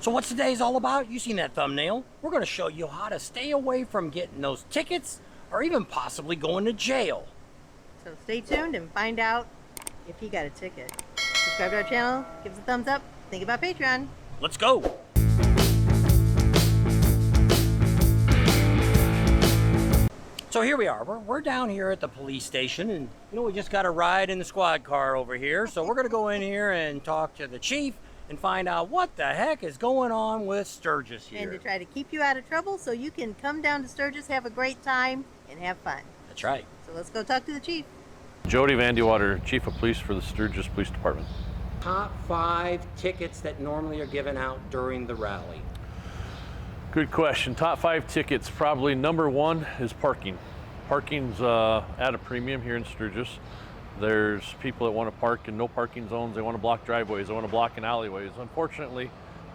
So what's today's all about? You seen that thumbnail. We're going to show you how to stay away from getting those tickets or even possibly going to jail. So stay tuned and find out if he got a ticket. Subscribe to our channel, give us a thumbs up, think about Patreon. Let's go. So here we are. We're down here at the police station, and we just got a ride in the squad car over here. So we're going to go in here and talk to the chief and find out what the heck is going on with Sturgis here. And to try to keep you out of trouble so you can come down to Sturgis, have a great time, and have fun. That's right. So let's go talk to the chief. Jody Vandewater, Chief of Police for the Sturgis Police Department. Top 5 tickets that normally are given out during the rally. Good question. Top 5 tickets, probably number 1 is parking. Parking's at a premium here in Sturgis. There's people that want to park in no parking zones. They want to block driveways. They want to block in alleyways. Unfortunately,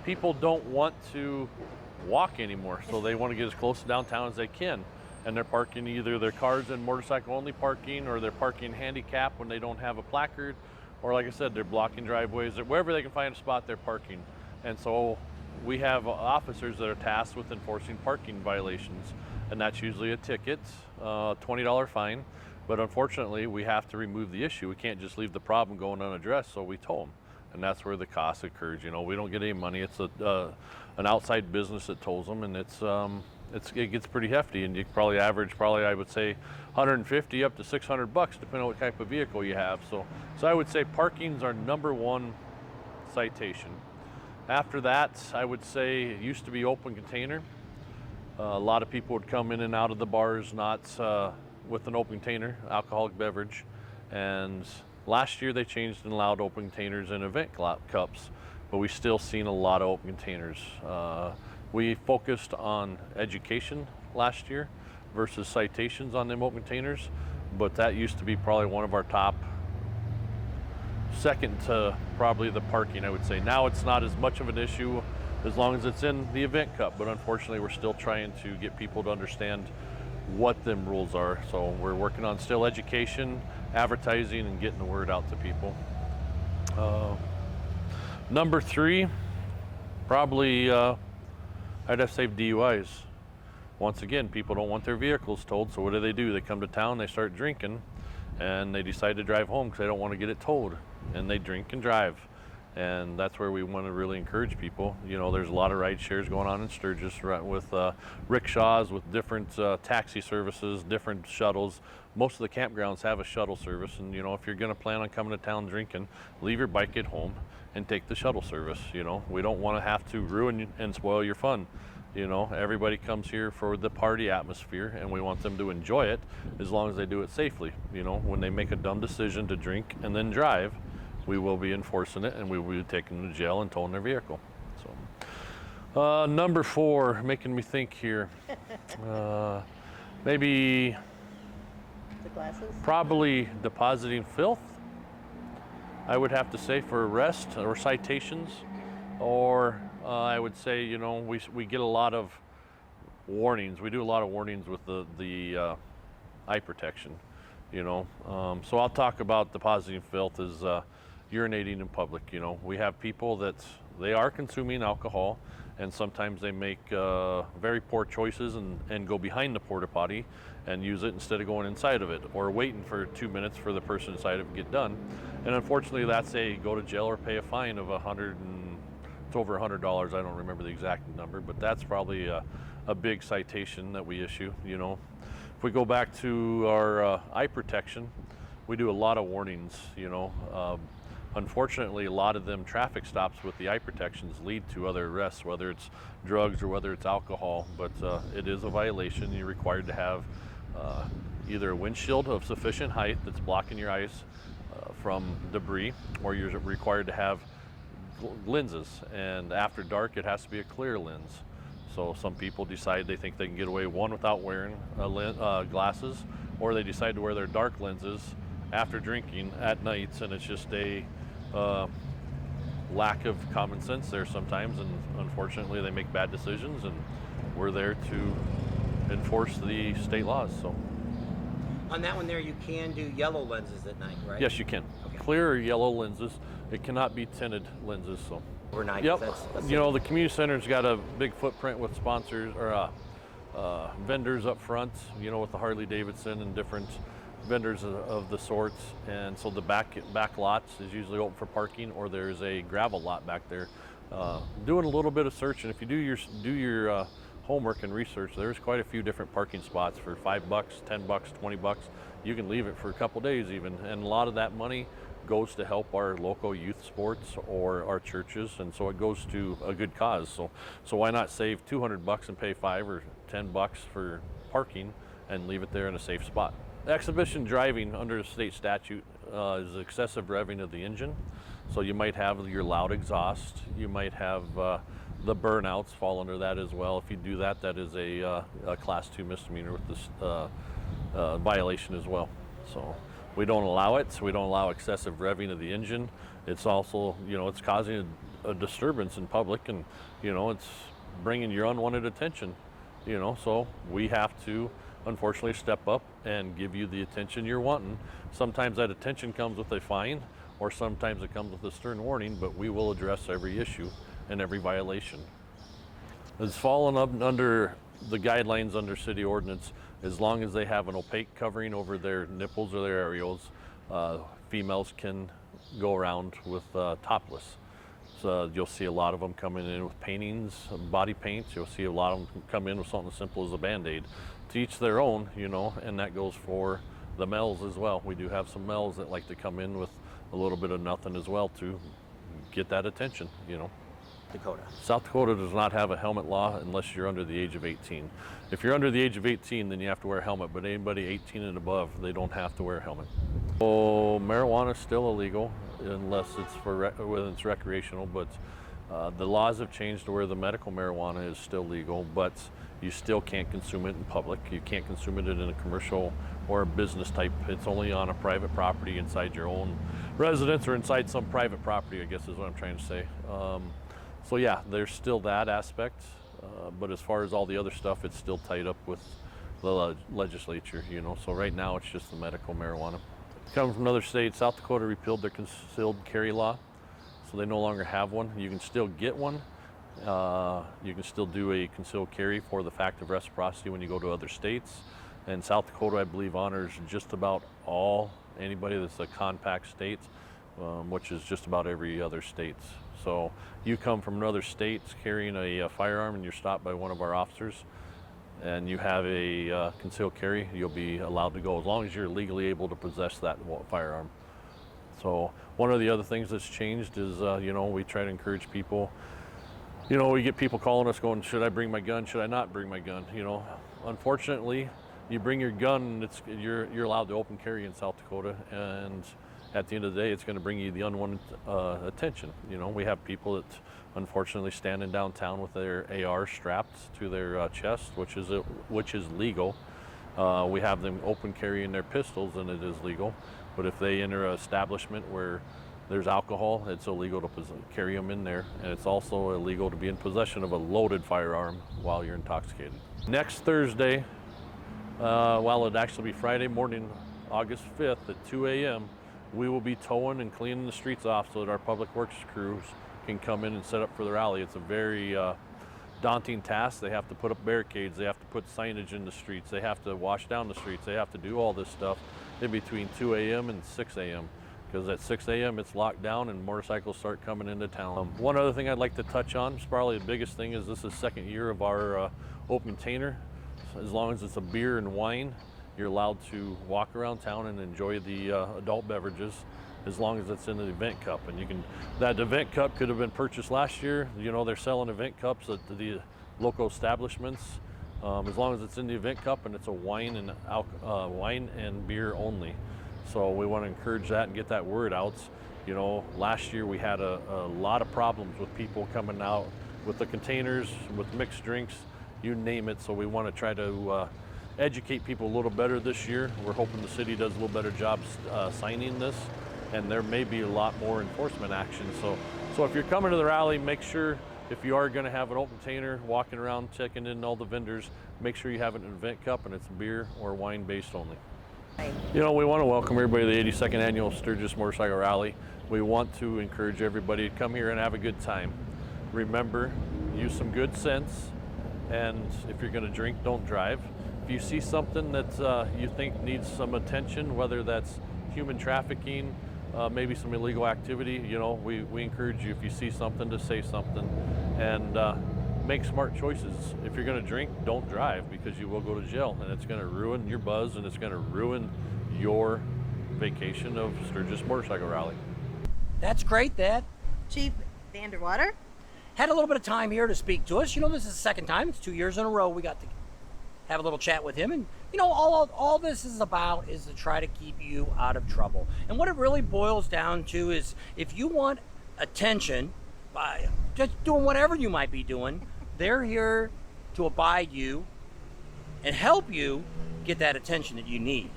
people don't want to walk anymore, so they want to get as close to downtown as they can. And they're parking either their cars in motorcycle only parking, or they're parking handicap when they don't have a placard, or like I said, they're blocking driveways. Wherever they can find a spot, they're parking. And so we have officers that are tasked with enforcing parking violations, and that's usually a ticket, $20 fine. But unfortunately, we have to remove the issue. We can't just leave the problem going unaddressed, so we tow them. And that's where the cost occurs. We don't get any money. It's an outside business that tolls them, and it gets pretty hefty. And you probably average, I would say, 150 up to $600, depending on what type of vehicle you have. So I would say parking's our number 1 citation. After that, I would say it used to be open container. A lot of people would come in and out of the bars not with an open container, alcoholic beverage. And last year they changed and allowed open containers in event cups, but we still seen a lot of open containers. We focused on education last year versus citations on them open containers, but that used to be probably one of our top, second to probably the parking, I would say. Now it's not as much of an issue as long as it's in the event cup, but unfortunately we're still trying to get people to understand what them rules are. So we're working on still education, advertising, and getting the word out to people. Number 3, probably I'd have to say DUIs. Once again, people don't want their vehicles towed, so what do? They come to town, they start drinking, and they decide to drive home because they don't want to get it towed, and they drink and drive. And that's where we want to really encourage people. There's a lot of ride shares going on in Sturgis with rickshaws, with different taxi services, different shuttles. Most of the campgrounds have a shuttle service, and if you're going to plan on coming to town drinking, leave your bike at home and take the shuttle service. We don't want to have to ruin and spoil your fun. Everybody comes here for the party atmosphere, and we want them to enjoy it as long as they do it safely. When they make a dumb decision to drink and then drive, we will be enforcing it, and we will be taking them to jail and towing their vehicle. So, number 4, making me think here. Maybe The glasses? probably depositing filth, I would have to say, for arrest or citations. Or I would say, we get a lot of warnings. We do a lot of warnings with the eye protection. So I'll talk about depositing filth as urinating in public. We have people that they are consuming alcohol, and sometimes they make very poor choices and go behind the porta potty and use it instead of going inside of it, or waiting for 2 minutes for the person inside of it to get done. And unfortunately, that's a go to jail or pay a fine of it's over $100. I don't remember the exact number, but that's probably a big citation that we issue. If we go back to our eye protection, we do a lot of warnings. Unfortunately, a lot of them traffic stops with the eye protections lead to other arrests, whether it's drugs or whether it's alcohol. But it is a violation. You're required to have either a windshield of sufficient height that's blocking your eyes from debris, or you're required to have lenses. And after dark, it has to be a clear lens. So some people decide they think they can get away without wearing glasses, or they decide to wear their dark lenses after drinking at nights, and it's just a lack of common sense there sometimes, and unfortunately they make bad decisions, and we're there to enforce the state laws. So On that one there, you can do yellow lenses at night, right? yes, you can. Okay. Clear or yellow lenses. It cannot be tinted lenses. So overnight? Yep. That's You know, the community center's got a big footprint with sponsors or vendors up front, you know, with the Harley Davidson and different vendors of the sorts. And so the back lots is usually open for parking, or there's a gravel lot back there. Doing a little bit of search, and if you do your homework and research, there's quite a few different parking spots for $5, $10, $20. You can leave it for a couple days even, and a lot of that money goes to help our local youth sports or our churches, and so it goes to a good cause. So why not save $200 and pay $5 or $10 for parking and leave it there in a safe spot? Exhibition driving under state statute is excessive revving of the engine. So you might have your loud exhaust, you might have the burnouts fall under that as well. If you do that, that is a class 2 misdemeanor with this violation as well. So we don't allow it. So we don't allow excessive revving of the engine. It's also, you know, it's causing a disturbance in public, and, you know, it's bringing your unwanted attention, you know, so we have to unfortunately step up and give you the attention you're wanting. Sometimes that attention comes with a fine, or sometimes it comes with a stern warning, but we will address every issue and every violation. It's fallen up under the guidelines under city ordinance. As long as they have an opaque covering over their nipples or their areolas, females can go around with topless. So you'll see a lot of them coming in with paintings, body paints. You'll see a lot of them come in with something as simple as a Band-Aid. To each their own, you know, and that goes for the males as well. We do have some males that like to come in with a little bit of nothing as well to get that attention, you know. Dakota. South Dakota does not have a helmet law unless you're under the age of 18. If you're under the age of 18, then you have to wear a helmet, but anybody 18 and above, they don't have to wear a helmet. So marijuana is still illegal unless it's whether it's recreational, but the laws have changed to where the medical marijuana is still legal, but you still can't consume it in public. You can't consume it in a commercial or a business type. It's only on a private property inside your own residence or inside some private property, I guess is what I'm trying to say. So yeah, there's still that aspect, but as far as all the other stuff, it's still tied up with the legislature, you know. So right now it's just the medical marijuana. Coming from another state, South Dakota repealed their concealed carry law, so they no longer have one. You can still get one. You can still do a concealed carry for the fact of reciprocity when you go to other states. And South Dakota, I believe, honors just about anybody that's a compact state, which is just about every other state. So you come from another state carrying a firearm and you're stopped by one of our officers and you have a concealed carry, you'll be allowed to go as long as you're legally able to possess that firearm. So one of the other things that's changed is, you know, we try to encourage people. You know, we get people calling us going, should I bring my gun? Should I not bring my gun? You know, unfortunately, you bring your gun, you're allowed to open carry in South Dakota, and at the end of the day, it's going to bring you the unwanted attention. You know, we have people that unfortunately standing downtown with their AR strapped to their chest, which is legal. We have them open carrying their pistols, and it is legal. But if they enter an establishment where there's alcohol, it's illegal to carry them in there, and it's also illegal to be in possession of a loaded firearm while you're intoxicated. Next Thursday, well, it'd actually be Friday morning, August 5th at 2 a.m., we will be towing and cleaning the streets off so that our public works crews can come in and set up for the rally. It's a very daunting task. They have to put up barricades, they have to put signage in the streets, they have to wash down the streets, they have to do all this stuff in between 2 a.m. and 6 a.m. because at 6 a.m. it's locked down and motorcycles start coming into town. One other thing I'd like to touch on, probably the biggest thing, is this is second year of our open container. As long as it's a beer and wine, you're allowed to walk around town and enjoy the adult beverages as long as it's in the event cup. And that event cup could have been purchased last year. You know, they're selling event cups at the local establishments. As long as it's in the event cup and it's a wine and beer only. So we want to encourage that and get that word out. You know, last year we had a lot of problems with people coming out with the containers, with mixed drinks, you name it. So we want to try to educate people a little better this year. We're hoping the city does a little better job signing this, and there may be a lot more enforcement action. So if you're coming to the rally, make sure if you are going to have an open container, walking around checking in all the vendors, make sure you have an event cup and it's beer or wine based only. You know, we want to welcome everybody to the 82nd Annual Sturgis Motorcycle Rally. We want to encourage everybody to come here and have a good time. Remember, use some good sense, and if you're going to drink, don't drive. If you see something that you think needs some attention, whether that's human trafficking, maybe some illegal activity, you know, we encourage you, if you see something, to say something, and make smart choices. If you're going to drink, don't drive, because you will go to jail, and it's going to ruin your buzz, and it's going to ruin your vacation of Sturgis Motorcycle Rally. That's great, Dad. Chief Vanderwater? Had a little bit of time here to speak to us. You know, this is the second time. It's 2 years in a row we got to have a little chat with him. And, you know, all this is about is to try to keep you out of trouble. And what it really boils down to is, if you want attention by just doing whatever you might be doing, they're here to abide you and help you get that attention that you need.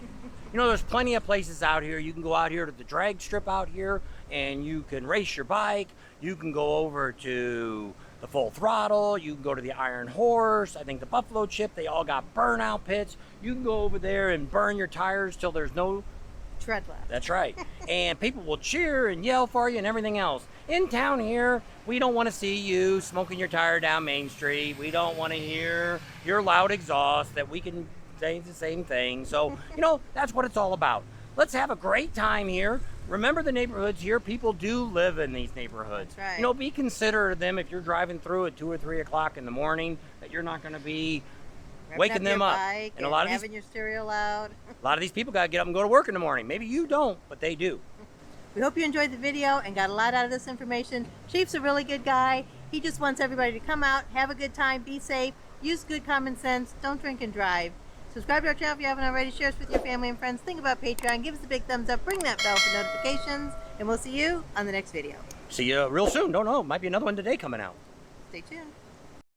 You know, there's plenty of places out here. You can go out here to the drag strip out here and you can race your bike. You can go over to the Full Throttle. You can go to the Iron Horse. I think the Buffalo Chip, they all got burnout pits. You can go over there and burn your tires till there's no Tread left. That's right. And people will cheer and yell for you and everything else. In town here, we don't want to see you smoking your tire down Main Street. We don't want to hear your loud exhaust that we can say the same thing. So, you know, that's what it's all about. Let's have a great time here. Remember the neighborhoods here. People do live in these neighborhoods. That's right. You know, be considerate of them if you're driving through at 2 or 3 o'clock in the morning, that you're not going to be waking them up. And a lot of having your stereo loud. A lot of these people got to get up and go to work in the morning. Maybe you don't, but they do. We hope you enjoyed the video and got a lot out of this information. Chief's a really good guy. He just wants everybody to come out, have a good time, be safe, use good common sense, don't drink and drive. Subscribe to our channel if you haven't already. Share us with your family and friends. Think about Patreon. Give us a big thumbs up. Ring that bell for notifications. And we'll see you on the next video. See you real soon. Don't know. Might be another one today coming out. Stay tuned.